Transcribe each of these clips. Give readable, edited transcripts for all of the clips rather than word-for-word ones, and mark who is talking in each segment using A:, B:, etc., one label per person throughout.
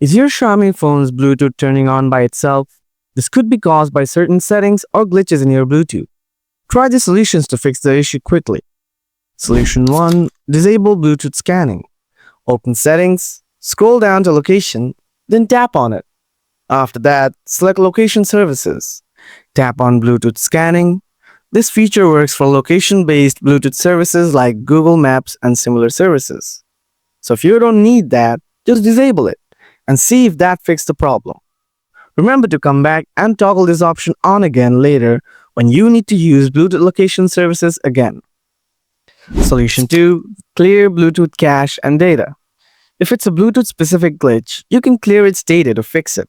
A: Is your Xiaomi phone's Bluetooth turning on by itself? This could be caused by certain settings or glitches in your Bluetooth. Try the solutions to fix the issue quickly. Solution 1. Disable Bluetooth scanning. Open Settings, scroll down to Location, then tap on it. After that, select Location Services. Tap on Bluetooth Scanning. This feature works for location-based Bluetooth services like Google Maps and similar services. So if you don't need that, just disable it and see if that fixed the problem. Remember to come back and toggle this option on again later when you need to use Bluetooth location services again. Solution 2. Clear Bluetooth cache and data. If it's a Bluetooth-specific glitch, you can clear its data to fix it.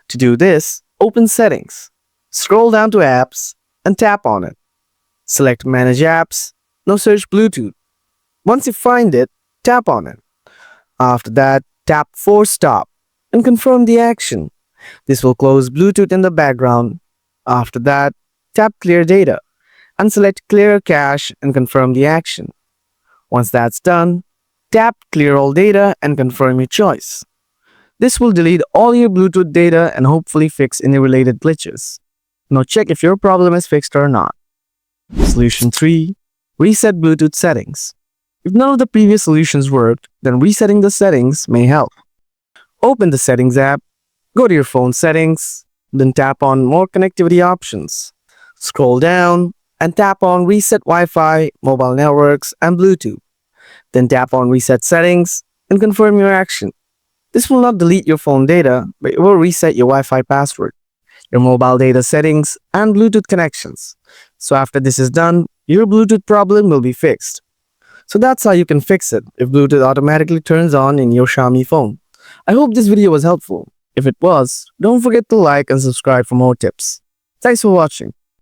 A: To do this, open Settings, scroll down to Apps, and tap on it. Select Manage Apps, now search Bluetooth. Once you find it, tap on it. After that, tap Force Stop and confirm the action. This will close Bluetooth in the background. After that, tap Clear Data and select Clear Cache and confirm the action. Once that's done, tap Clear All Data and confirm your choice. This will delete all your Bluetooth data and hopefully fix any related glitches. Now check if your problem is fixed or not. Solution 3. Reset Bluetooth settings. If none of the previous solutions worked, then resetting the settings may help. Open the Settings app, go to your phone settings, then tap on More Connectivity Options. Scroll down and tap on Reset Wi-Fi, Mobile Networks, and Bluetooth. Then tap on Reset Settings and confirm your action. This will not delete your phone data, but it will reset your Wi-Fi password, your mobile data settings, and Bluetooth connections. So after this is done, your Bluetooth problem will be fixed. So that's how you can fix it if Bluetooth automatically turns on in your Xiaomi phone. I hope this video was helpful. If it was, don't forget to like and subscribe for more tips. Thanks for watching.